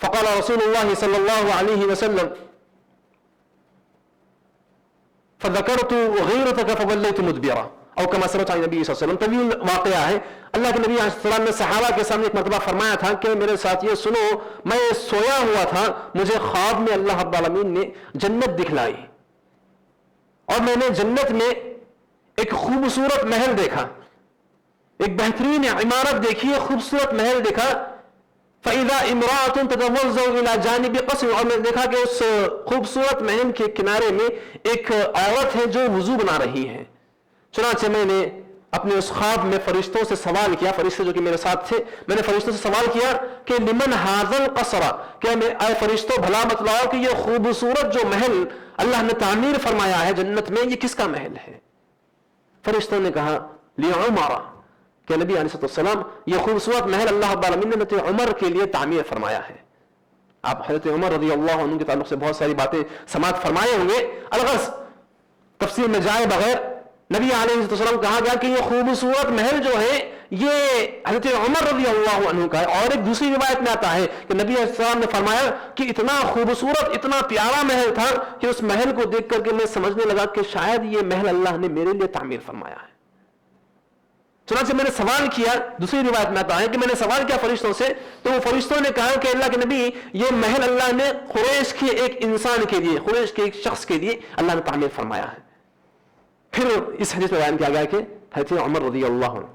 فقال رسول الله صلى الله عليه وسلم فذكرت غيرتك فوليت مدبرا او كما سمعت عن النبي صلی اللہ علیہ وسلم. طویل واقعہ ہے. اللہ کے نبی علیہ السلام نے صحابہ کے سامنے ایک مرتبہ فرمایا تھا کہ میرے ساتھیو سنو، میں سویا ہوا تھا، مجھے خواب میں اللہ رب العالمین نے جنت دکھلائی اور میں نے جنت میں ایک خوبصورت محل دیکھا، ایک بہترین عمارت دیکھی، خوبصورت محل دیکھا. فَإِذَا امْرَأَةٌ تَتَوَضَّأُ إِلَى جَانِبِ قَصْرٍ، اور میں نے دیکھا کہ اس خوبصورت محل کے کنارے میں ایک عورت ہے جو وضو بنا رہی ہے. چنانچہ میں نے اپنے اس خواب میں فرشتوں سے سوال کیا، فرشتے جو کہ میرے ساتھ تھے، میں نے فرشتوں سے سوال کیا کہ لمن ھذا القصر، کہ اے فرشتوں بھلا بتلاؤ کہ یہ خوبصورت جو محل اللہ نے تعمیر فرمایا ہے جنت میں، یہ کس کا محل ہے؟ فرشتوں نے کہا لعمر، کہ نبی علیہ السلام یہ خوبصورت محل اللہ رب العالمین نے حضرت عمر کے لیے تعمیر فرمایا ہے. آپ حضرت عمر رضی اللہ عنہ کے تعلق سے بہت ساری باتیں سماعت فرمائے ہوں گے. الغرض تفصیل میں جائے بغیر نبی علیہ السلام کہا گیا کہ یہ خوبصورت محل جو ہے یہ حضرت عمر رضی اللہ عنہ کا ہے. اور ایک دوسری روایت میں آتا ہے کہ نبی علیہ السلام نے فرمایا کہ اتنا خوبصورت اتنا پیارا محل تھا کہ اس محل کو دیکھ کر کے میں سمجھنے لگا کہ شاید یہ محل اللہ نے میرے لیے تعمیر فرمایا ہے. چنانچہ میں نے سوال کیا، دوسری روایت میں آتا ہے کہ میں نے سوال کیا فرشتوں سے، تو وہ فرشتوں نے کہا کہ اللہ کے نبی یہ محل اللہ نے قریش کے ایک انسان کے لیے، قریش کے ایک شخص کے لیے اللہ نے تعمیر فرمایا ہے. پھر اس حدیث میں بیان کیا گیا کہ حضرت عمر رضی اللہ عنہ،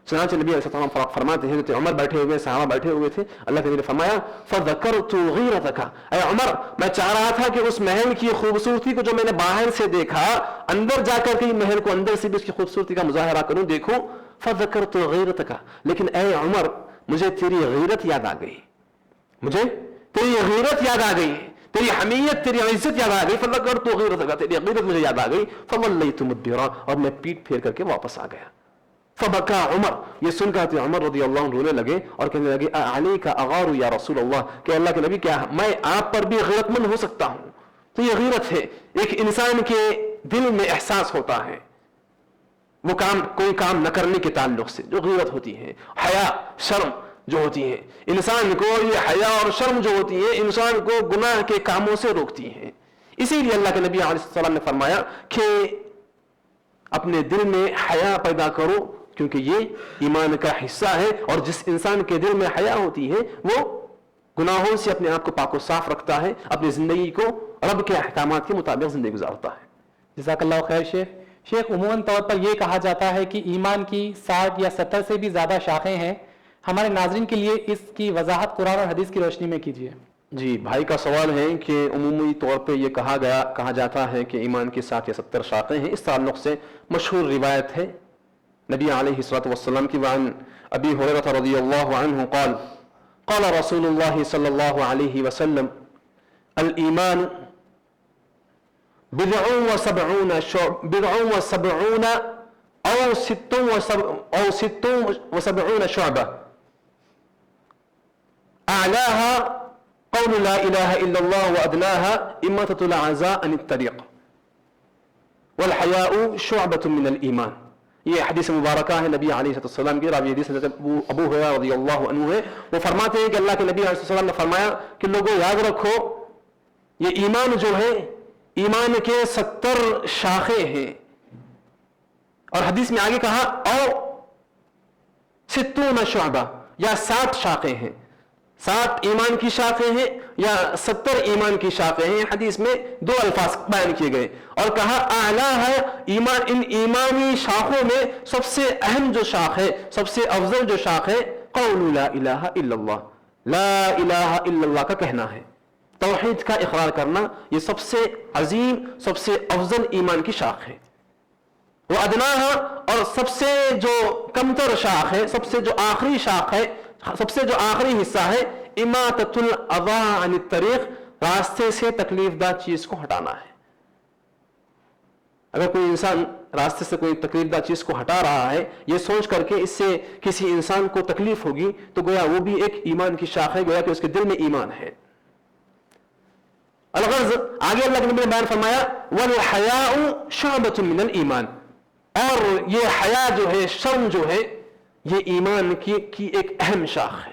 چنانچہ نبی علیہ السلام فرماتے ہیں، حضرت عمر بیٹھے ہوئے، صحابہ بیٹھے ہوئے تھے، اللہ کے نبی نے فرمایا فذکرت غیرتک، اے عمر میں چاہ رہا تھا کہ اس محل کی خوبصورتی کو جو میں نے باہر سے دیکھا، اندر جا کر کے محل کو اندر سے بھی اس کی خوبصورتی کا مظاہرہ کروں، دیکھوں. فذکرت غیرتک، لیکن اے عمر مجھے تیری غیرت یاد آ گئی، مجھے تیری غیرت یاد آ گئی، تیری حمیت، تیری عزت یاد آ گئی. فذکرت غیرتک، تیری غیرت مجھے یاد آ گئی. فولیت مدبرا، اور میں پیٹ پھیر کر کے واپس آ گیا. فبکا عمر، یہ سن کر عمر رضی اللہ عنہ رونے لگے اور کہنے لگے علیک اغار یا رسول اللہ، کہ اللہ کے نبی کیا میں آپ پر بھی غیرت مند ہو سکتا ہوں؟ تو یہ غیرت ہے، ایک انسان کے دل میں احساس ہوتا ہے وہ کام، کوئی کام نہ کرنے کے تعلق سے جو غیرت ہوتی ہے. حیا شرم جو ہوتی ہے انسان کو، یہ حیا اور شرم جو ہوتی ہے انسان کو گناہ کے کاموں سے روکتی ہے. اسی لیے اللہ کے نبی علیہ السلام نے فرمایا کہ اپنے دل میں حیا پیدا کرو، کیونکہ یہ ایمان کا حصہ ہے، اور جس انسان کے دل میں حیا ہوتی ہے وہ گناہوں سے اپنے آپ کو پاک و صاف رکھتا ہے، اپنی زندگی کو رب کے احکامات کے مطابق زندگی گزارتا ہے. جزاک اللہ خیر شیخ عموماً طور پر یہ کہا جاتا ہے کہ ایمان کی 60 یا 70 سے بھی زیادہ شاخیں ہیں. ہمارے ناظرین کے لیے اس کی وضاحت قرآن اور حدیث کی روشنی میں کیجیے. جی، بھائی کا سوال ہے کہ عمومی طور پہ یہ کہا جاتا ہے کہ ایمان کی 60 یا 70 شاخیں ہیں. اس تعلق سے مشہور روایت ہے نبی علیہ الصلوۃ والسلام کی، وعن ابی ہریرہ رضی اللہ عنہ قال قال رسول اللہ صلی اللہ علیہ وسلم الایمان بضع وسبعون او 76 شعبہ اعلاها قول لا الہ الا اللہ وادناها اماطة العزاء عن الطریق والحیاء شعبۃ من الایمان. یہ حدیث مبارکہ ہے نبی علیہ السلام کی، راوی حدیث ابو ہریرہ رضی اللہ عنہ ہے. وہ فرماتے ہیں کہ اللہ کے نبی علیہ السلام نے فرمایا کہ لوگوں یاد رکھو یہ ایمان جو ہے ایمان کے 70 شاخیں ہیں، اور حدیث میں آگے کہا او 60 شعبہ، یا 60 شاخیں ہیں. 60 ایمان کی شاخیں ہیں یا 70 ایمان کی شاخیں ہیں. حدیث میں 2 الفاظ بیان کیے گئے اور کہا اعلیٰ ہے ایمان، ان ایمانی شاخوں میں سب سے اہم جو شاخ ہے، سب سے افضل جو شاخ ہے، قول لا الہ الا اللہ، لا الہ الا اللہ کا کہنا ہے، توحید کا اقرار کرنا. یہ سب سے عظیم سب سے افضل ایمان کی شاخ ہے. وہ ادناہا، اور سب سے جو کمتر شاخ ہے، سب سے جو آخری شاخ ہے، سب سے جو آخری حصہ ہے، اماطۃ الاذی عن الطریق، راستے سے تکلیف دہ چیز کو ہٹانا ہے. اگر کوئی انسان راستے سے کوئی تکلیف دہ چیز کو ہٹا رہا ہے یہ سوچ کر کے اس سے کسی انسان کو تکلیف ہوگی، تو گویا وہ بھی ایک ایمان کی شاخ ہے، گویا کہ اس کے دل میں ایمان ہے. الغرض آگے اللہ کے نبی نے بیان فرمایا والحیاء شعبۃ من الایمان، اور یہ حیا جو ہے، شرم جو ہے، یہ ایمان کی ایک اہم شاخ ہے.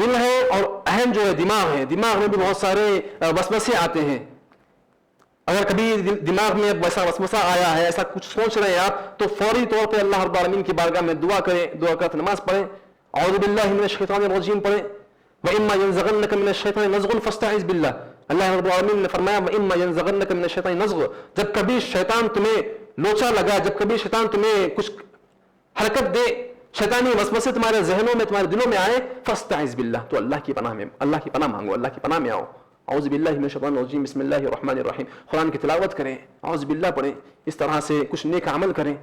دل ہے اور اہم جو ہے دماغ ہے, دماغ میں بھی بہت سارے وسوسے آتے ہیں. اگر کبھی دماغ میں ویسا وسوسہ آیا ہے, ایسا کچھ سوچ رہے ہیں آپ, تو فوری طور پہ اللہ رب العالمین کی بارگاہ میں دعا کریں, دعا کرتے نماز پڑھیں, اعوذ باللہ من الشیطان الرجیم پڑھیں, وَإِمَّا يَنزَغَنَّكَ مِنَ الشَّيْطَانِ نَزْغٌ فَاسْتَعِذْ بِاللَّهِ. اللہ رب العالمین نے فرمایا وَإِمَّا يَنزَغَنَّكَ مِنَ الشَّيْطَانِ نَزْغٌ, جب کبھی شیطان تمہیں لوچا لگا, جب کبھی شیطان تمہیں کچھ حرکت دے, شیطانی وسوسے تمہارے ذہنوں میں تمہارے دلوں میں آئے, فاستعذ باللہ, تو اللہ کی پناہ مانگو, اللہ کی پناہ میں آؤ. اعوذ باللہ من الشیطان الرجیم, بسم اللہ الرحمن الرحیم, قرآن کی تلاوت کریں, اعوذ باللہ پڑھیں, اس طرح سے کچھ نیک عمل کریں.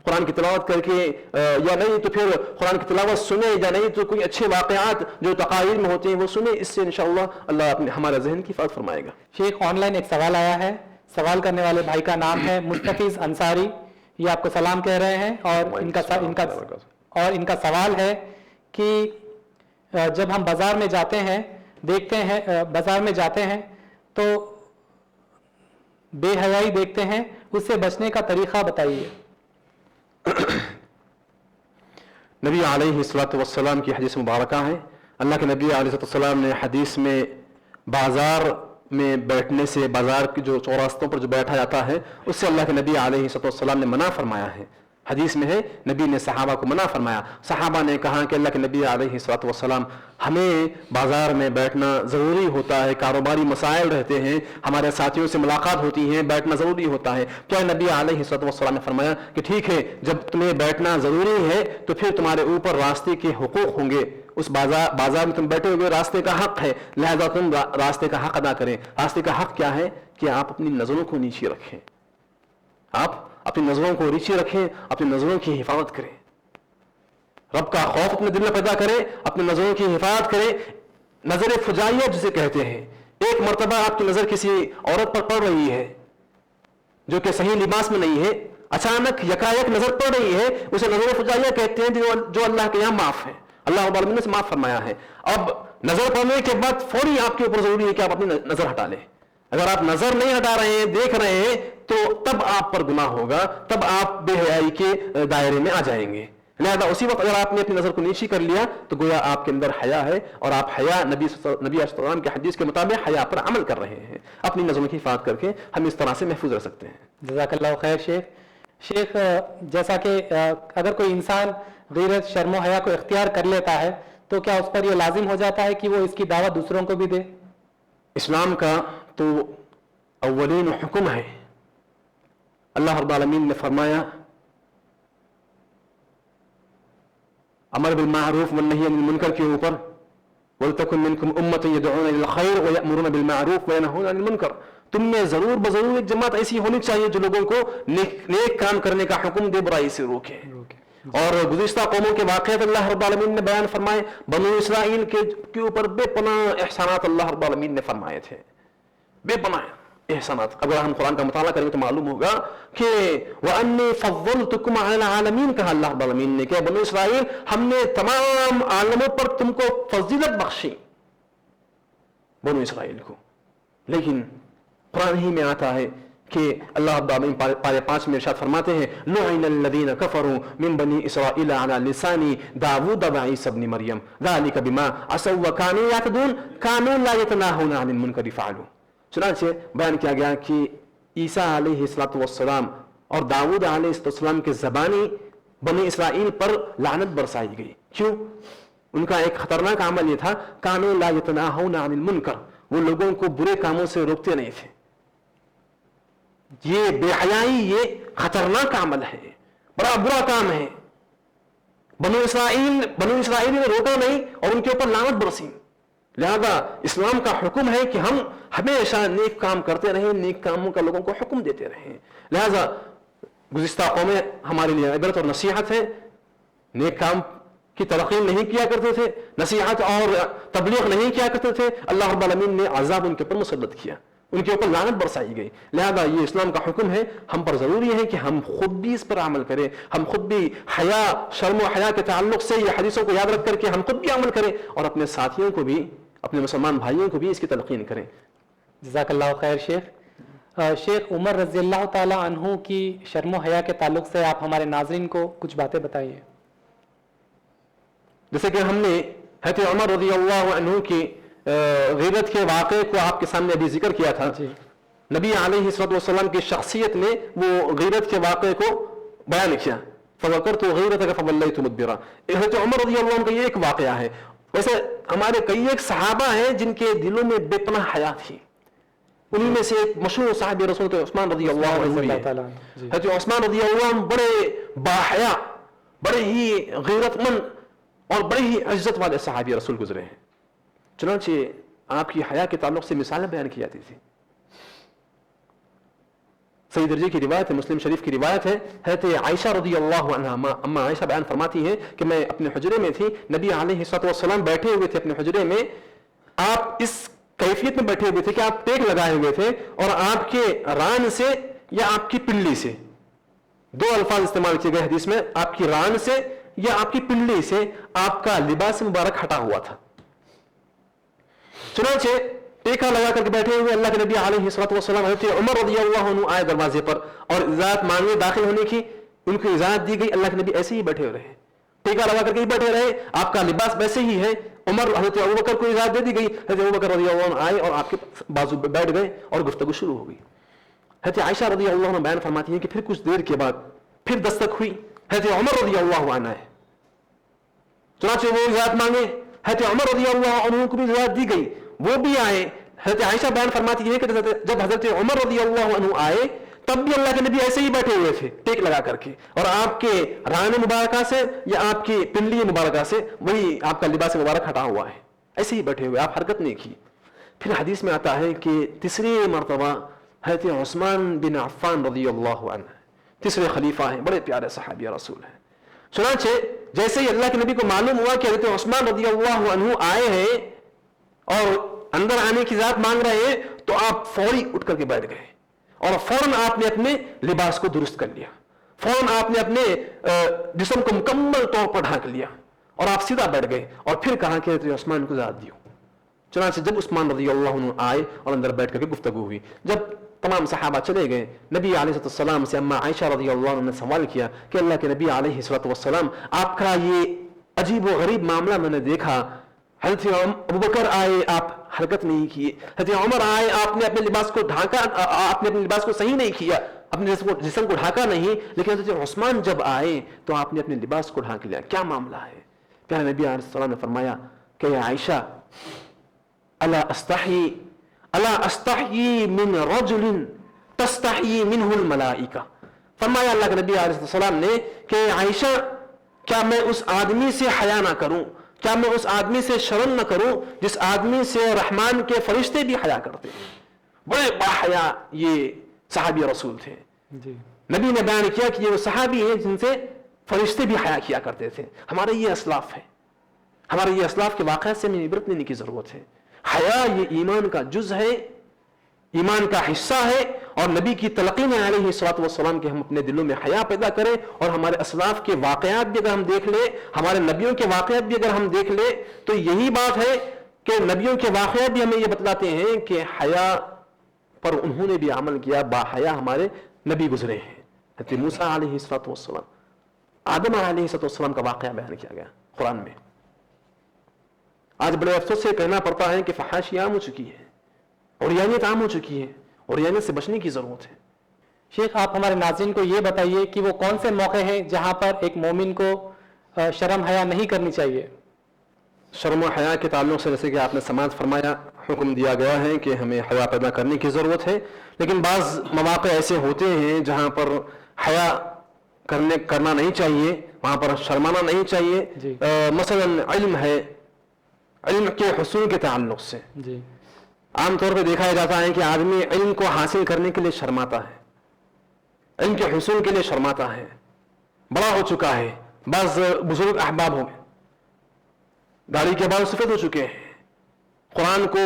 قرآن کی تلاوت کر کے یا نہیں تو پھر قرآن کی تلاوت سنیں, یا نہیں تو کوئی اچھے واقعات جو تقاریر میں ہوتے ہیں وہ سنیں, اس سے انشاءاللہ اللہ اپنے ہمارے ذہن کی حفاظت فرمائے گا. شیخ آن لائن ایک سوال آیا ہے, سوال کرنے والے بھائی کا نام ہے مستفیض انصاری, یہ آپ کو سلام کہہ رہے ہیں, اور ان کا سوال ہے کہ جب ہم بازار میں جاتے ہیں, دیکھتے ہیں بازار میں جاتے ہیں تو بے حیائی دیکھتے ہیں, اس سے بچنے کا طریقہ بتائیے. نبی علیہ الصلوۃ والسلام کی حدیث مبارکہ ہے, اللہ کے نبی علیہ السلام نے حدیث میں بازار میں بیٹھنے سے, بازار کے جو چوراستوں پر جو بیٹھا جاتا ہے, اس سے اللہ کے نبی علیہ السلام نے منع فرمایا ہے. حدیث میں ہے نبی نے صحابہ کو منع فرمایا. صحابہ نے کہا کہ اللہ کے نبی علیہ السلام ہمیں بازار میں بیٹھنا ضروری ہوتا ہے, کاروباری مسائل رہتے ہیں, ہمارے ساتھیوں سے ملاقات ہوتی ہے, بیٹھنا ضروری ہوتا ہے. تو نبی علیہ السلام نے فرمایا کہ ٹھیک ہے, جب تمہیں بیٹھنا ضروری ہے تو پھر تمہارے اوپر راستے کے حقوق ہوں گے, اس بازار میں تم بیٹھے ہوئے, راستے کا حق ہے, لہذا تم راستے کا حق ادا کریں. راستے کا حق کیا ہے کہ آپ اپنی نظروں کو نیچے رکھیں, آپ اپنی نظروں کو نیچے رکھیں, اپنی نظروں کی حفاظت کریں, رب کا خوف اپنے دل میں پیدا کریں, اپنی نظروں کی حفاظت کریں. نظر فجائیہ جسے کہتے ہیں, ایک مرتبہ آپ کی نظر کسی عورت پر پڑ رہی ہے جو کہ صحیح لباس میں نہیں ہے, اچانک یکایک نظر پڑ رہی ہے, اسے نظر فجائیہ کہتے ہیں, جو اللہ کے یہاں معاف ہے, اللہ رب العالمین نے معاف فرمایا ہے. اب نظر پڑنے کے بعد فوری آپ کے اوپر ضروری ہے کہ آپ اپنی نظر ہٹا لیں. اگر آپ نظر نہیں ہٹا رہے ہیں, دیکھ رہے ہیں, تو تب آپ پر گناہ ہوگا, تب آپ بے حیائی کے دائرے میں آ جائیں گے. لہذا اسی وقت اگر آپ نے اپنی نظر کو نیچی کر لیا تو گویا آپ کے اندر حیا ہے, اور آپ حیا نبی علیہ السلام کے حدیث کے مطابق حیا پر عمل کر رہے ہیں. اپنی نظروں کی حفاظت کر کے ہم اس طرح سے محفوظ رہ سکتے ہیں. جزاک اللہ خیر شیخ. شیخ جیسا کہ اگر کوئی انسان غیرت شرم و حیا کو اختیار کر لیتا ہے تو کیا اس پر یہ لازم ہو جاتا ہے کہ وہ اس کی دعوت دوسروں کو بھی دے؟ اسلام کا تو اولین حکم ہے. اللہ رب العالمین نے فرمایا امر بالمعروف والنہی عن المنکر کے اوپر, وَلْتَكُنْ مِنْكُمْ أُمَّةٌ يَدْعُونَ إِلَى الْخَيْرِ وَيَأْمُرُونَ بِالْمَعْرُوفِ وَيَنْهُونَ عَنِ الْمُنْكَرِ, تم میں ضرور بضرور ایک جماعت ایسی ہونی چاہیے جو لوگوں کو نیک کام کرنے کا حکم دے, برائی سے روکے. اور گزشتہ قوموں کے واقعات اللہ رب العالمین نے بیان فرمائے, بنو اسرائیل کے اوپر بے پناہ احسانات اللہ رب العالمین نے فرمائے تھے, بے پناہ احسانات. اگر ہم قرآن کا مطالعہ کریں تو معلوم ہوگا کہ وَأَنِّي فَضَّلْتُكُمْ عَلَى الْعَالَمِينَ کہا اللہ رب العالمین نے, کہ بنو اسرائیل ہم نے تمام عالموں پر تم کو فضیلت بخشی, بنو اسرائیل کو. لیکن قرآن ہی میں آتا ہے کہ اللہ رب العالمین پارے 5 میں ارشاد فرماتے ہیں لُعِنَ الَّذِينَ كَفَرُوا مِن بَنِي إِسْرَائِيلَ عَلَى لِسَانِ دَاوُودَ وَعِيسَى ابْنِ مَرْيَمَ ذَلِكَ بِمَا عَصَوْا وَكَانُوا يَعْتَدُونَ كَانُوا لَا يَتَنَاهُونَ عَنِ الْمُنكَرِ فَعَلُوا. چنانچہ بیان کیا گیا کہ عیسیٰ علیہ السلام اور داؤد علیہ السلام کے زبانی بنی اسرائیل پر لعنت برسائی گئی. کیوں؟ ان کا ایک خطرناک عمل یہ تھا كَانُوا لَا يَتَنَاهُونَ عَنِ الْمُنكَرِ, وہ لوگوں کو برے کاموں سے روکتے نہیں تھے. یہ بے حیائی یہ خطرناک عمل ہے, بڑا برا کام ہے. بنو اسرائیل نے روکا نہیں اور ان کے اوپر لعنت برسی. لہذا اسلام کا حکم ہے کہ ہم ہمیشہ نیک کام کرتے رہیں, نیک کاموں کا لوگوں کو حکم دیتے رہیں. لہذا گزشتہ قومیں ہمارے لیے عبرت اور نصیحت ہے. نیک کام کی تلقین نہیں کیا کرتے تھے, نصیحت اور تبلیغ نہیں کیا کرتے تھے, اللہ رب العالمین نے عذاب ان کے اوپر مسلط کیا, ان کے اوپر لعنت برسائی گئی. لہذا یہ اسلام کا حکم ہے, ہم پر ضروری ہے کہ ہم خود بھی اس پر عمل کریں, ہم خود بھی حیا شرم و حیا کے تعلق سے یہ حدیثوں کو یاد رکھ کر کے ہم خود بھی عمل کریں اور اپنے ساتھیوں کو بھی, اپنے مسلمان بھائیوں کو بھی اس کی تلقین کریں. جزاک اللہ خیر شیخ. شیخ عمر رضی اللہ تعالی عنہ کی شرم و حیا کے تعلق سے آپ ہمارے ناظرین کو کچھ باتیں بتائیے. جیسے کہ ہم نے حضرت عمر رضی اللہ عنہ کی غیرت کے واقعے کو آپ کے سامنے ابھی ذکر کیا تھا. نبی علیہ الصلوۃ والسلام کی شخصیت نے وہ غیرت کے واقعے کو بیان کیا. فذکرت غیرتک فولیت مدبرا. حضرت عمر رضی اللہ عنہ کا یہ ایک واقعہ ہے. ویسے ہمارے کئی ایک صحابہ ہیں جن کے دلوں میں بے پناہ حیا تھی. انہیں میں سے ایک مشہور صحابی رسول کے عثمان رضی اللہ عنہ. حضرت عثمان رضی اللہ عنہ بڑے باحیا، بڑے ہی غیرت مند اور بڑے ہی عزت والے صحابی رسول گزرے ہیں. چنانچہ آپ کی حیا کے تعلق سے مثالیں بیان کی جاتی تھی. صحیح درجے کی روایت ہے، مسلم شریف کی روایت ہے. حضرت عائشہ رضی اللہ عنہا، اما عائشہ بیان فرماتی ہیں کہ میں اپنے حجرے میں تھی، نبی علیہ الصلوۃ والسلام بیٹھے ہوئے تھے اپنے حجرے میں. آپ اس کیفیت میں بیٹھے ہوئے تھے کہ آپ ٹیک لگائے ہوئے تھے اور آپ کے ران سے یا آپ کی پنڈلی سے، دو الفاظ استعمال کیے گئے حدیث میں، آپ کی ران سے یا آپ کی پنڈلی سے آپ کا لباس مبارک ہٹا ہوا تھا. چنانچہ ٹیکا لگا کر کے بیٹھے ہوئے اللہ کے نبی علیہ الصلوۃ والسلام، حضرت عمر رضی اللہ عنہ آئے دروازے پر اور اجازت مانگے داخل ہونے کی. ان کو اجازت دی گئی. اللہ کے نبی ایسے ہی بیٹھے ہوئے رہے، ٹیکا لگا کر کے ہی بیٹھے رہے. آپ کا لباس ویسے ہی ہے. حضرت ابوبکر کو اجازت دے دی گئی. حضرت ابوبکر رضی اللہ عنہ آئے اور آپ کے بازو پہ بیٹھ گئے اور گفتگو شروع ہو گئی. حضرت عائشہ رضی اللہ عنہ بیان فرماتی ہیں کہ پھر کچھ دیر کے بعد پھر دستک ہوئی. حضرت عمر رضی اللہ عنہ آئے. چنانچہ وہ اجازت مانگے. حضرت عمر رضی اللہ عنہ کو بھی اجازت دی گئی، وہ بھی آئے. حضرت عائشہ بیان فرماتی ہے کہ جب حضرت عمر رضی اللہ عنہ آئے تب بھی اللہ کے نبی ایسے ہی بیٹھے ہوئے تھے ٹیک لگا کر کے، اور آپ کے ران مبارکہ سے یا آپ کی پنڈلی مبارکہ سے وہی آپ کا لباس مبارک ہٹا ہوا ہے. ایسے ہی بیٹھے ہوئے، آپ حرکت نہیں کی. پھر حدیث میں آتا ہے کہ تیسری مرتبہ حضرت عثمان بن عفان رضی اللہ عنہ، تیسرے خلیفہ ہیں، بڑے پیارے صحابی رسول ہیں. چنانچہ جیسے ہی اللہ کے نبی کو معلوم ہوا کہ حضرت عثمان رضی اللہ عنہ آئے ہیں اور اندر آنے کی ذات مانگ رہے ہیں، تو آپ فوری اٹھ کر کے بیٹھ گئے اور فوراً آپ نے اپنے لباس کو درست کر لیا. فوراً آپ نے اپنے جسم کو مکمل طور پر ڈھانک لیا اور آپ سیدھا بیٹھ گئے اور پھر کہا کہ حضرت عثمان کو اجازت دیو. چنانچہ جب عثمان رضی اللہ عنہ آئے اور اندر بیٹھ کر کے گفتگو ہوئی، جب تمام صحابہ چلے گئے، نبی علیہ السلام سے اما عائشہ رضی اللہ عنہ نے سوال کیا کہ اللہ کے نبی علیہ السلام، آپ کا یہ عجیب و غریب معاملہ میں نے دیکھا. حضرت ابوبکر آئے، آپ حرکت نہیں کی. حضرت عمر آئے، آپ نے اپنے لباس کو ڈھانکا، آپ نے اپنے لباس کو صحیح نہیں کیا، اپنے جسم کو ڈھانکا نہیں. لیکن حضرت عثمان جب آئے تو آپ نے اپنے لباس کو ڈھانک لیا. کیا معاملہ ہے؟ پیارے نبی علیہ السلام نے فرمایا کہ عائشہ، الا استحیی من رجل تستحیی منہ الملائکہ. فرمایا اللہ کے نبی علیہ السلام نے کہ عائشہ، کیا میں اس آدمی سے حیا نہ کروں، کیا میں اس آدمی سے شرم نہ کروں جس آدمی سے رحمان کے فرشتے بھی حیا کرتے ہیں. بڑے باحیا یہ صحابی رسول تھے. نبی نے بیان کیا کہ یہ وہ صحابی ہیں جن سے فرشتے بھی حیا کیا کرتے تھے. ہمارے یہ اسلاف ہے، ہمارے یہ اسلاف کے واقعات سے ہمیں عبرت لینے کی ضرورت ہے. حیا یہ ایمان کا جز ہے، ایمان کا حصہ ہے، اور نبی کی تلقین علیہ الصلوۃ والسلام کے ہم اپنے دلوں میں حیا پیدا کریں. اور ہمارے اسلاف کے واقعات بھی اگر ہم دیکھ لیں، ہمارے نبیوں کے واقعات بھی اگر ہم دیکھ لیں، تو یہی بات ہے کہ نبیوں کے واقعات بھی ہمیں یہ بتلاتے ہیں کہ حیا پر انہوں نے بھی عمل کیا. با حیا ہمارے نبی گزرے ہیں. حضرت موسیٰ علیہ الصلوۃ والسلام، آدم علیہ الصلوۃ والسلام کا واقعہ بیان کیا گیا قرآن میں. آج بڑے افسوس سے کہنا پڑتا ہے کہ فحاشی عام ہو چکی ہے، عریانیت عام ہو چکی ہے، عریانیت سے بچنے کی ضرورت ہے. شیخ، آپ ہمارے ناظرین کو یہ بتائیے کہ وہ کون سے موقع ہیں جہاں پر ایک مومن کو شرم حیا نہیں کرنی چاہیے؟ شرم و حیا کے تعلق سے جیسے کہ آپ نے سماعت فرمایا، حکم دیا گیا ہے کہ ہمیں حیا پیدا کرنے کی ضرورت ہے. لیکن بعض مواقع ایسے ہوتے ہیں جہاں پر حیا کرنا نہیں چاہیے، وہاں پر شرمانا نہیں چاہیے. مثلا علم ہے، علم کے حصول کے تعلق سے عام طور پہ دیکھا جاتا ہے کہ آدمی علم کو حاصل کرنے کے لیے شرماتا ہے، علم کے حصول کے لیے شرماتا ہے. بڑا ہو چکا ہے، بعض بزرگ احباب ہو گئے، داڑھی کے بال سفید ہو چکے ہیں، قرآن کو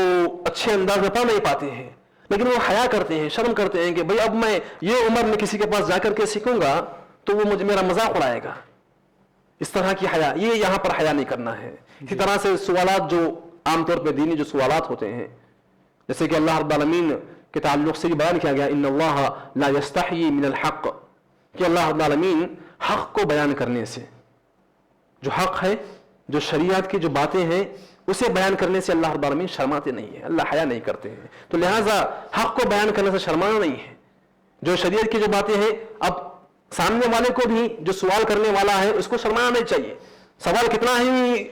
اچھے انداز میں پڑھ نہیں پاتے ہیں، لیکن وہ حیا کرتے ہیں، شرم کرتے ہیں کہ بھئی اب میں یہ عمر میں کسی کے پاس جا کر کے سیکھوں گا تو وہ میرا مذاق اڑائے گا. اس طرح کی حیا، یہ یہاں پر حیا نہیں کرنا ہے. اسی طرح سے سوالات جو عام طور پہ دینی جو سوالات ہوتے ہیں، جیسے کہ اللہ رب العالمین کے تعلق سے بیان کیا گیا ان اللہ لا یستحیی من الحق، کہ اللہ رب العالمین حق کو بیان کرنے سے، جو حق ہے جو شریعت کی جو باتیں ہیں اسے بیان کرنے سے اللہ رب العالمین شرماتے نہیں ہیں, اللہ حیا نہیں کرتے ہیں. تو لہٰذا حق کو بیان کرنے سے شرمانا نہیں ہے. جو شریعت کی جو باتیں ہیں, اب سامنے والے کو بھی جو سوال کرنے والا ہے اس کو شرمانا نہیں چاہیے. سوال کتنا ہی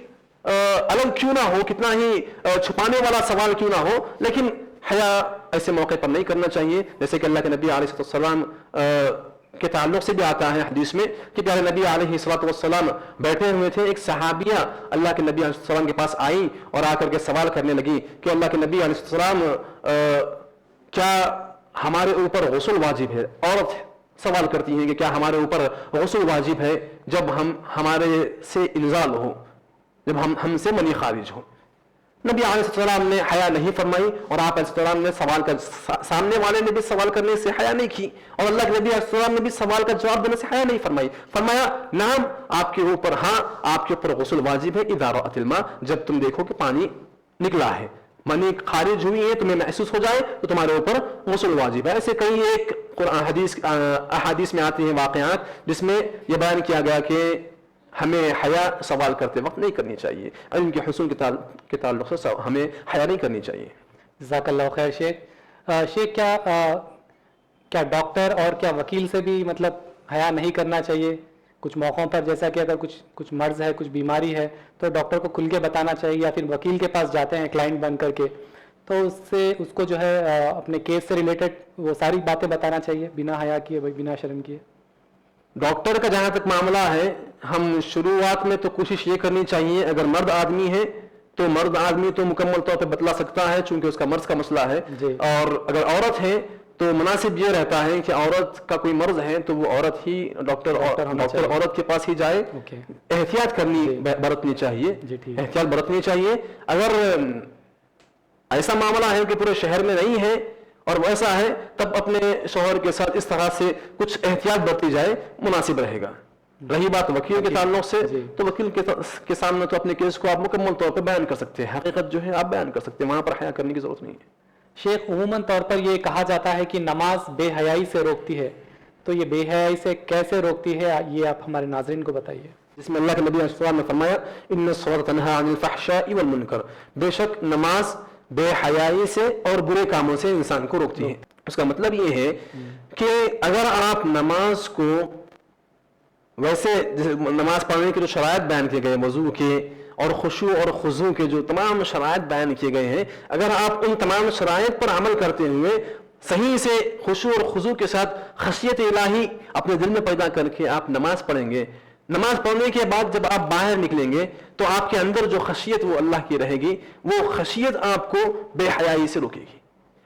الگ کیوں نہ ہو, کتنا ہی چھپانے والا سوال کیوں نہ ہو, لیکن حیا ایسے موقع پر نہیں کرنا چاہیے. جیسے کہ اللہ کے نبی علیہ السلام کے تعلق سے بھی آتا ہے حدیث میں کہ پیارے نبی علیہ السلام بیٹھے ہوئے تھے, ایک صحابیہ اللہ کے نبی علیہ السلام کے پاس آئی اور آ کر کے سوال کرنے لگی کہ اللہ کے نبی علیہ السلام کیا ہمارے اوپر غسل واجب ہے. عورت سوال کرتی ہیں کہ کیا ہمارے اوپر غسل واجب ہے جب ہمارے سے انزال ہو, جب ہم سے منی خارج ہو. نبی علیہ السلام نے حیا نہیں فرمائی اور آپ علیہ السلام نے سوال کا سامنے والے نے بھی سوال کرنے سے حیا نہیں کی اور اللہ کے نبی علیہ السلام نے بھی سوال کا جواب دینے سے حیا نہیں فرمائی. فرمایا نعم آپ کے اوپر, ہاں آپ کے اوپر غسل واجب ہے اذا رأت الماء, جب تم دیکھو کہ پانی نکلا ہے, منی خارج ہوئی ہے, تمہیں محسوس ہو جائے تو تمہارے اوپر غسل واجب ہے. ایسے کئی ایک قرآن احادیث میں آتے ہیں واقعات جس میں یہ بیان کیا گیا کہ ہمیں حیا سوال کرتے وقت نہیں کرنی چاہیے, علم کے حصول کے تعلق سے ہمیں حیا نہیں کرنی چاہیے. جزاک اللہ خیر شیخ. شیخ کیا ڈاکٹر اور کیا وکیل سے بھی مطلب حیا نہیں کرنا چاہیے کچھ موقعوں پر, جیسا کہ اگر کچھ مرض ہے, کچھ بیماری ہے تو ڈاکٹر کو کھل کے بتانا چاہیے, یا پھر وکیل کے پاس جاتے ہیں کلائنٹ بن کر کے تو اس کو جو ہے اپنے کیس سے ریلیٹڈ وہ ساری باتیں بتانا چاہیے بنا حیا کیے, بنا شرم کیے؟ ڈاکٹر کا جہاں تک معاملہ ہے, ہم شروعات میں تو کوشش یہ کرنی چاہیے, اگر مرد آدمی ہے تو مرد آدمی تو مکمل طور پہ بتلا سکتا ہے چونکہ اس کا مرض کا مسئلہ ہے, اور اگر عورت ہے تو مناسب یہ رہتا ہے کہ عورت کا کوئی مرض ہے تو وہ عورت ہی ڈاکٹر عورت کے پاس ہی جائے. احتیاط برتنی چاہیے, احتیاط برتنی چاہیے. اگر ایسا معاملہ ہے کہ پورے شہر میں نہیں ہے اور ویسا ہے تب اپنے شوہر کے ساتھ اس طرح سے کچھ احتیاط برتی جائے, مناسب رہے گا. رہی بات وکیل کے تعلق سے, تو وکیل کے سامنے تو اپنے کیس کو آپ مکمل طور پہ بیان کر سکتے ہیں, حقیقت جو ہے آپ بیان کر سکتے ہیں, وہاں پر حیا کرنے کی ضرورت نہیں ہے. شیخ عموماً طور پر یہ کہا جاتا ہے کہ نماز بے حیائی سے روکتی ہے, تو یہ بے حیائی سے کیسے روکتی ہے یہ آپ ہمارے ناظرین کو بتائیے. جس میں اللہ کے نبی علیہ السلام نے فرمایا ان الصلاۃ تنہی عن الفحشاء والمنکر, بے شک نماز بے حیائی سے اور برے کاموں سے انسان کو روکتی ہے. اس کا مطلب یہ ہے کہ اگر آپ نماز کو ویسے نماز پڑھنے کے جو شرائط بیان کیے گئے, وضو کے اور خشوع اور خضوع کے جو تمام شرائط بیان کیے گئے ہیں, اگر آپ ان تمام شرائط پر عمل کرتے ہوئے صحیح سے خشوع اور خضوع کے ساتھ خشیت الہی اپنے دل میں پیدا کر کے آپ نماز پڑھیں گے, نماز پڑھنے کے بعد جب آپ باہر نکلیں گے تو آپ کے اندر جو خشیت وہ اللہ کی رہے گی, وہ خشیت آپ کو بے حیائی سے روکے گی.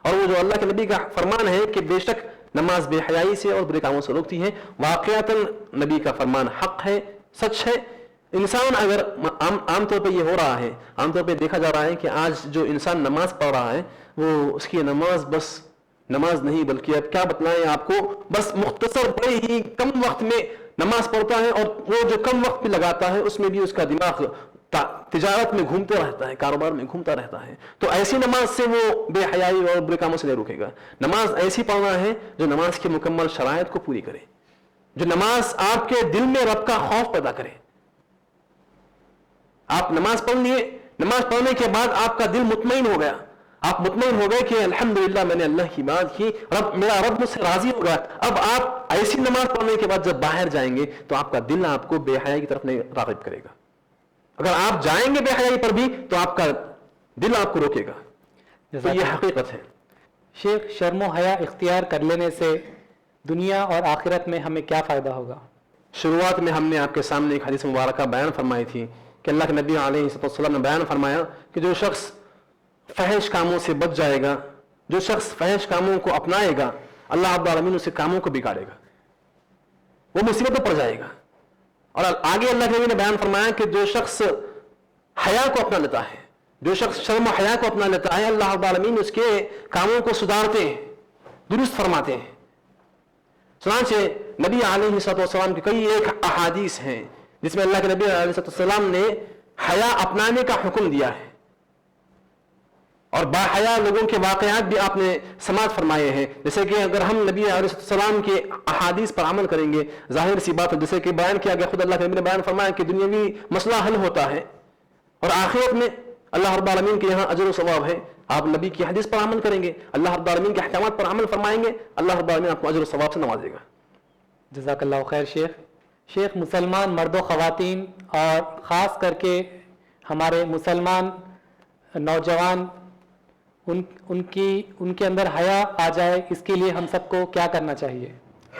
اور وہ جو اللہ کے نبی کا فرمان ہے کہ بے شک نماز بے حیائی سے اور برے کاموں سے روکتی ہے, واقعتاً نبی کا فرمان حق ہے, سچ ہے. انسان اگر عام طور پہ یہ ہو رہا ہے, عام طور پہ دیکھا جا رہا ہے کہ آج جو انسان نماز پڑھ رہا ہے وہ اس کی نماز بس نماز نہیں بلکہ اب کیا بتلائیں آپ کو, بس مختصر بڑے ہی کم وقت میں نماز پڑھتا ہے, اور وہ جو کم وقت بھی لگاتا ہے اس میں بھی اس کا دماغ تجارت میں گھومتا رہتا ہے, کاروبار میں گھومتا رہتا ہے. تو ایسی نماز سے وہ بے حیائی اور برے کاموں سے نہیں روکے گا. نماز ایسی پڑھنا ہے جو نماز کی مکمل شرائط کو پوری کرے, جو نماز آپ کے دل میں رب کا خوف پیدا کرے. آپ نماز پڑھ لیے, نماز پڑھنے کے بعد آپ کا دل مطمئن ہو گیا, آپ مطمئن ہو گئے کہ الحمدللہ میں نے اللہ کی بات کی, میرا رب مجھ سے راضی ہو گیا. اب آپ ایسی نماز پڑھنے کے بعد جب باہر جائیں گے تو آپ کا دل آپ کو بے حیائی کی طرف نہیں راغب کرے گا. اگر آپ جائیں گے بے حیائی پر بھی تو آپ کا دل آپ کو روکے گا. تو یہ حقیقت ہے. شیخ, شرم و حیا اختیار کر لینے سے دنیا اور آخرت میں ہمیں کیا فائدہ ہوگا؟ شروعات میں ہم نے آپ کے سامنے ایک حدیث مبارکہ بیان فرمائی تھی کہ اللہ کے نبی علیہ السلام نے بیان فرمایا کہ جو شخص فحش کاموں سے بچ جائے گا, جو شخص فحش کاموں کو اپنائے گا, اللہ رب العالمین اسے کاموں کو بگاڑے گا, وہ مصیبت میں پڑ جائے گا. اور آگے اللہ کے نبی نے بیان فرمایا کہ جو شخص حیا کو اپنا لیتا ہے, جو شخص شرم و حیا کو اپنا لیتا ہے, اللہ رب العالمین اس کے کاموں کو سدھارتے ہیں, درست فرماتے ہیں. چنانچہ نبی علیہ السلام کی کئی ایک احادیث ہیں جس میں اللہ کے نبی علیہ السلام نے حیا اپنانے کا حکم دیا ہے, اور با حیا لوگوں کے واقعات بھی آپ نے سماعت فرمائے ہیں. جیسے کہ اگر ہم نبی علیہ السلام کے احادیث پر عمل کریں گے, ظاہر سی بات ہے جیسے کہ بیان کیا گیا, خود اللہ کے نبی نے بیان فرمایا کہ دنیاوی مسئلہ حل ہوتا ہے, اور آخرت میں اللہ رب العالمین کے یہاں اجر و ثواب ہے. آپ نبی کی حدیث پر عمل کریں گے, اللہ رب العالمین کے احکامات پر عمل فرمائیں گے, اللہ رب العالمین آپ کو اجر و ثواب سے نوازے گا. جزاک اللہ خیر شیخ مسلمان مرد و خواتین اور خاص کر کے ہمارے مسلمان نوجوان ان کے اندر حیا آ جائے, اس کے لیے ہم سب کو کیا کرنا چاہیے؟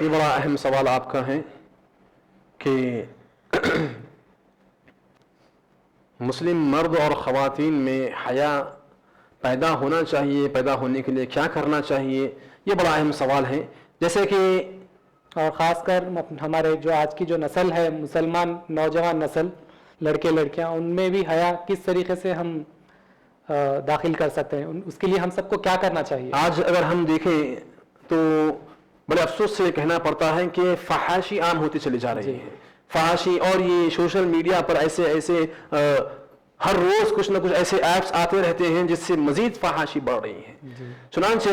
یہ بڑا اہم سوال آپ کا ہے کہ مسلم مرد اور خواتین میں حیا پیدا ہونا چاہیے, پیدا ہونے کے لیے کیا کرنا چاہیے, یہ بڑا اہم سوال ہے. جیسے کہ اور خاص کر ہمارے جو آج کی جو نسل ہے, مسلمان نوجوان نسل, لڑکے لڑکیاں, ان میں بھی حیا کس طریقے سے ہم داخل کر سکتے ہیں, اس کے لیے ہم سب کو کیا کرنا چاہیے؟ آج اگر ہم دیکھیں تو بڑے افسوس سے کہنا پڑتا ہے کہ فحاشی عام ہوتی چلی جا رہی ہے. فحاشی, اور یہ سوشل میڈیا پر ایسے ہر روز کچھ نہ کچھ ایسے ایپس آتے رہتے ہیں جس سے مزید فحاشی بڑھ رہی ہے. چنانچہ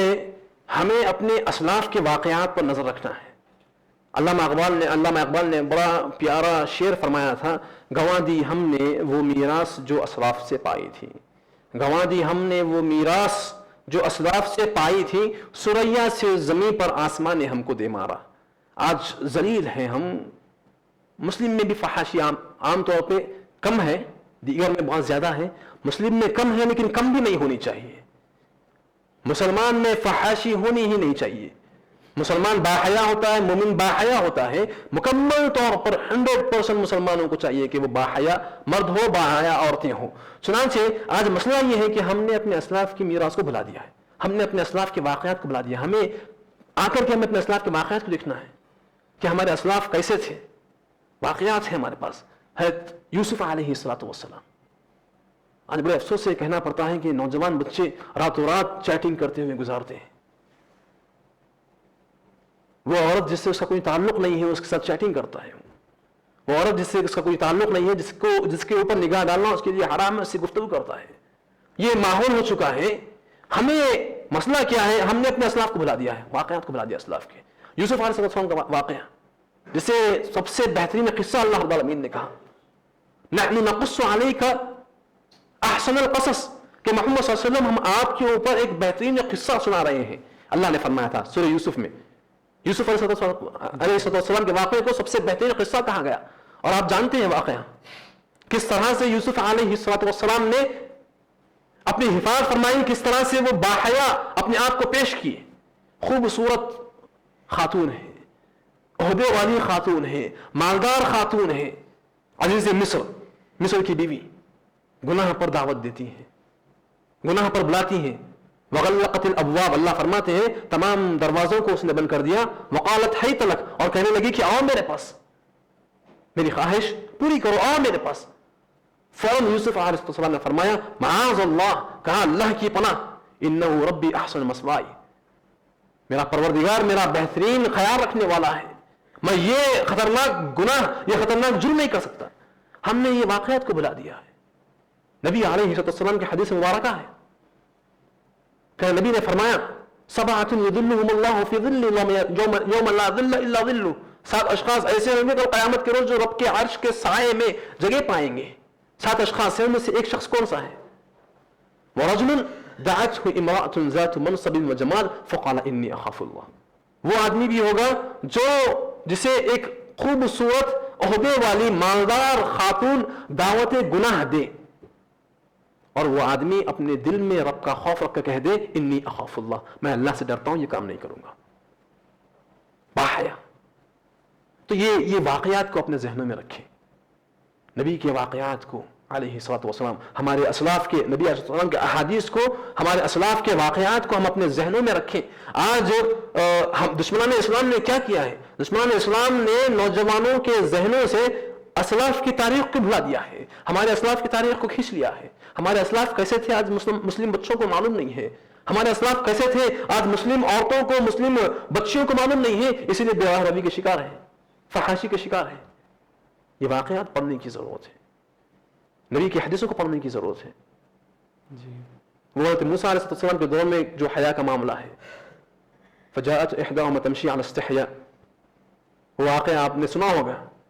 ہمیں اپنے اسلاف کے واقعات پر نظر رکھنا ہے. علامہ اقبال نے بڑا پیارا شعر فرمایا تھا, گنوا دی ہم نے وہ میراث جو اسلاف سے پائی تھی, گنوا دی ہم نے وہ میراث جو اسلاف سے پائی تھی, سریا سے زمین پر آسمان نے ہم کو دے مارا. آج ذلیل ہیں ہم. مسلم میں بھی فحاشی عام طور پہ کم ہے, دیگر میں بہت زیادہ ہے. مسلم میں کم ہے لیکن کم بھی نہیں ہونی چاہیے. مسلمان میں فحاشی ہونی ہی نہیں چاہیے. مسلمان باحیا ہوتا ہے, مومن باحیا ہوتا ہے. مکمل طور پر 100% مسلمانوں کو چاہیے کہ وہ باحیا مرد ہو, باحیا عورتیں ہوں. چنانچہ آج مسئلہ یہ ہے کہ ہم نے اپنے اسلاف کی میراث کو بھلا دیا ہے, ہم نے اپنے اسلاف کے واقعات کو بھلا دیا. ہمیں آ کر کے ہمیں اپنے اسلاف کے واقعات کو دیکھنا ہے کہ ہمارے اسلاف کیسے تھے. واقعات ہیں ہمارے پاس. حضرت یوسف علیہ السلام, آج بڑے افسوس سے کہنا پڑتا ہے کہ نوجوان بچے راتوں رات چیٹنگ کرتے ہوئے گزارتے ہیں. وہ عورت جس سے اس کا کوئی تعلق نہیں ہے اس کے ساتھ چیٹنگ کرتا ہے. وہ عورت جس سے اس کا کوئی تعلق نہیں ہے, جس کے اوپر نگاہ ڈالنا اس کے لیے حرام ہے, اس سے گفتگو کرتا ہے. یہ ماحول ہو چکا ہے. ہمیں مسئلہ کیا ہے, ہم نے اپنے اسلاف کو بھلا دیا ہے, واقعات کو بھلا دیا اسلاف کے. یوسف علیہ السلام کا واقعہ جسے سب سے بہترین قصہ اللہ رب العالمین نے کہا, نحن نقص علیک احسن القصص, کہ محمد صلی اللہ علیہ وسلم ہم آپ کے اوپر ایک بہترین قصہ سنا رہے ہیں. اللہ نے فرمایا تھا سورہ یوسف میں, یوسف علیہ السلام کے واقعے کو سب سے بہترین قصہ کہا گیا. اور آپ جانتے ہیں واقعہ کس طرح سے یوسف علیہ السلام نے اپنی حفاظت فرمائی, کس طرح سے وہ باحیا اپنے آپ کو پیش کیے. خوبصورت خاتون ہے, عہدے والی خاتون ہے, مالدار خاتون ہے, عزیز مصر کی بیوی. گناہ پر دعوت دیتی ہیں, گناہ پر بلاتی ہیں. وغلقت الابواب, اللہ فرماتے ہیں تمام دروازوں کو اس نے بند کر دیا. وقالت حیت لک, اور کہنے لگی کہ آؤ میرے پاس, میری خواہش پوری کرو, آؤ میرے پاس. فوراً یوسف علیہ السلام نے فرمایا معاذ اللہ, کہا اللہ کی پناہ, انہ ربی احسن مثوائی, میرا پروردگار میرا بہترین خیال رکھنے والا ہے, میں یہ خطرناک گناہ, یہ خطرناک جرم نہیں کر سکتا. ہم نے یہ واقعات کو بلا دیا ہے. نبی علیہ السلام کی حدیث مبارکہ ہے کہ نبی نے فرمایا سبعۃ یظلهم اللہ فی ظلہ یوم لا ظل الا ظلہ, 7 اشخاص ایسے ہوں گے تو قیامت کے روز جو رب کے عرش کے سائے میں جگہ پائیں گے. 7 اشخاص ہیں, ان میں سے ایک شخص کون سا ہے؟ ورجل دعته امرأة ذات منصب وجمال فقال انی اخاف اللہ. وہ آدمی بھی ہوگا جسے ایک خوبصورت عہدے والی مالدار خاتون دعوت گناہ دے, اور وہ آدمی اپنے دل میں رب کا خوف رکھ کے کہہ دے انی اخاف اللہ, میں اللہ سے ڈرتا ہوں, یہ کام نہیں کروں گا. باحیا. تو یہ واقعات کو اپنے ذہنوں میں رکھیں, نبی کے واقعات کو علیہ الصلوۃ والسلام, ہمارے اسلاف کے نبی علیہ السلام کے احادیث کو, ہمارے اسلاف کے واقعات کو ہم اپنے ذہنوں میں رکھیں. آج دشمنان اسلام نے کیا کیا ہے؟ دشمنان اسلام نے نوجوانوں کے ذہنوں سے اسلاف کی تاریخ کو بھلا دیا ہے, ہمارے اسلاف کی تاریخ کو کھینچ لیا ہے. ہمارے اسلاف کیسے تھے آج مسلم بچوں کو معلوم نہیں ہے. ہمارے اسلاف کیسے تھے آج مسلم عورتوں کو, مسلم بچیوں کو معلوم نہیں ہے, اسی لیے بیوہ روی کے شکار ہیں, فحاشی کے شکار ہیں. یہ واقعات پڑھنے کی ضرورت ہے, نبی کی حدیثوں کو پڑھنے کی ضرورت ہے. وہ حضرت موسیٰ علیہ السلام کے دور میں جو حیا کا معاملہ ہے, فجاءت احداہما تمشی علی استحیاء, وہ واقعہ آپ نے سنا ہوگا